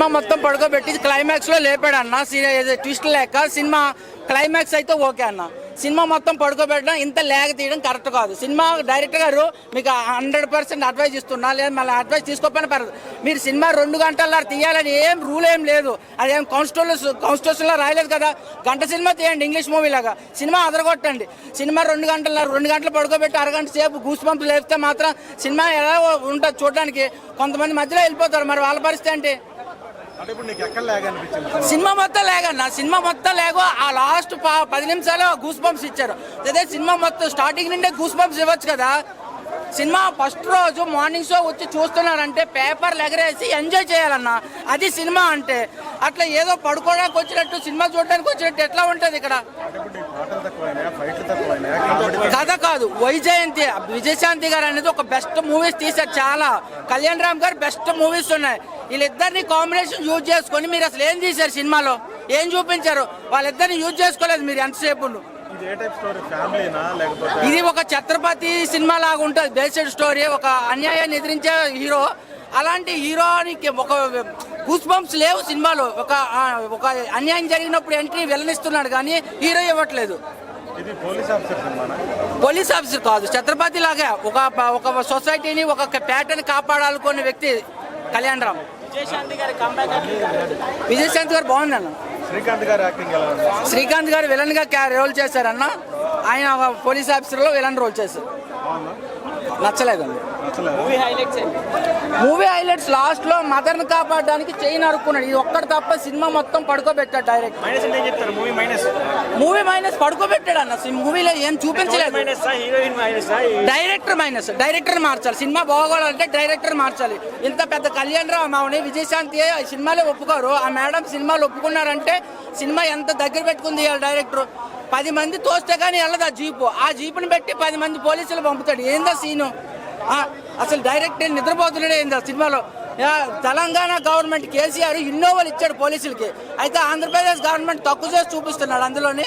Cinema మొత్తం పడుకోబెట్టి క్లైమాక్స్లో లేపాడు అన్న. ట్విస్ట్ లేక సినిమా క్లైమాక్స్ అయితే ఓకే అన్న. సినిమా మొత్తం పడుకోబెట్టడం, ఇంత లేక తీయడం కరెక్ట్ కాదు. సినిమా డైరెక్టర్ గారు మీకు 100% అడ్వైజ్ ఇస్తున్నా, లేదా మళ్ళీ అడ్వైజ్ తీసుకోకపోయినా పర్లేదు. మీరు సినిమా 2 గంటల్లో తీయాలని ఏం రూల్ ఏం లేదు. అదేం కాన్స్టిట్యూషన్లో రాయలేదు కదా. గంట సినిమా తీయండి ఇంగ్లీష్ మూవీ లాగా, సినిమా అదరగొట్టండి. సినిమా 2 గంటలు పడుకోబెట్టి అరగంట సేపు గూస్ బంప్స్ లేపితే మాత్రం సినిమా ఎలా ఉంటుంది చూడడానికి. కొంతమంది మధ్యలో వెళ్ళిపోతారు, మరి వాళ్ళ పరిస్థితి ఏంటి? సినిమా మొత్తం లేగన్నా, సినిమా మొత్తం లేగో. ఆ లాస్ట్ 10 నిమిషాలు గూస్ బంప్స్ ఇచ్చారు. అదే సినిమా మొత్తం స్టార్టింగ్ నుండే గూస్ బంప్స్ ఇవ్వచ్చు కదా. సినిమా ఫస్ట్ రోజు మార్నింగ్ షో వచ్చి చూస్తున్నారంటే పేపర్లు ఎగరేసి ఎంజాయ్ చేయాలన్నా, అది సినిమా అంటే. అట్లా ఏదో పడుకోవడానికి వచ్చినట్టు, సినిమా చూడడానికి వచ్చినట్టు ఎట్లా ఉంటుంది ఇక్కడ? కథ కాదు, విజయశాంతి గారు అనేది ఒక బెస్ట్ మూవీస్ తీశారు చాలా. కళ్యాణ్ రామ్ గారు బెస్ట్ మూవీస్ ఉన్నాయి. వీళ్ళిద్దరిని కాంబినేషన్ యూజ్ చేసుకొని మీరు అసలు ఏం తీశారు సినిమాలో, ఏం చూపించారు? వాళ్ళిద్దరిని యూజ్ చేసుకోలేదు మీరు ఎంతసేపు. ఇది ఒక ఛత్రపతి సినిమా లాగా ఉంటుంది, బేస్డ్ స్టోరీ. ఒక అన్యాయాన్ని ఎదిరించే హీరో, అలాంటి హీరోనికి ఒక గూస్ బంప్స్ లేవు సినిమాలో. ఒక అన్యాయం జరిగినప్పుడు ఎంట్రీ వెళ్ళనిస్తున్నాడు కానీ హీరో ఇవ్వట్లేదు. పోలీస్ ఆఫీసర్ కాదు, ఛత్రపతి లాగా ఒక సొసైటీని, ఒక ప్యాటర్న్ కాపాడాలనుకునే వ్యక్తి కళ్యాణ్ రామ్. విజయశాంతి గారు బాగుంది అన్న. శ్రీకాంత్ గారు విలన్ గా రోల్ చేశారన్న. ఆయన పోలీస్ ఆఫీసర్ లో విలన్ రోల్ చేశారు. నచ్చలేదండి. మూవీ హైలైట్స్ లాస్ట్ లో మదర్ ని కాపాడడానికి చైన్ అరుక్కున్నాడు. ఇది ఒక్కటి తప్ప సినిమా మొత్తం పడుకోబెట్టాడు డైరెక్ట్. మూవీ మైనస్ పడుకోబెట్టాడు అన్న. మూవీలో ఏం చూపించలేదు. డైరెక్టర్ మార్చాలి. సినిమా బాగోవాలంటే డైరెక్టర్ మార్చాలి. ఇంత పెద్ద కళ్యాణ్ రావు మామని విజయశాంతి సినిమాలో ఒప్పుకోరు. ఆ మేడం సినిమాలు ఒప్పుకున్నారంటే సినిమా ఎంత దగ్గర పెట్టుకుంది డైరెక్టర్. 10 మంది తోస్తే కానీ వెళ్ళదు ఆ జీపుని పెట్టి 10 మంది పోలీసులు పంపుతాడు. ఏందా సీను? అసలు డైరెక్టర్ నిద్రపోతున్నాడే ఏందా సినిమాలో? తెలంగాణ గవర్నమెంట్ కేసీఆర్ ఇన్నోవాలు ఇచ్చాడు పోలీసులకి, అయితే ఆంధ్రప్రదేశ్ గవర్నమెంట్ తక్కువ చేసి చూపిస్తున్నాడు అందులోని.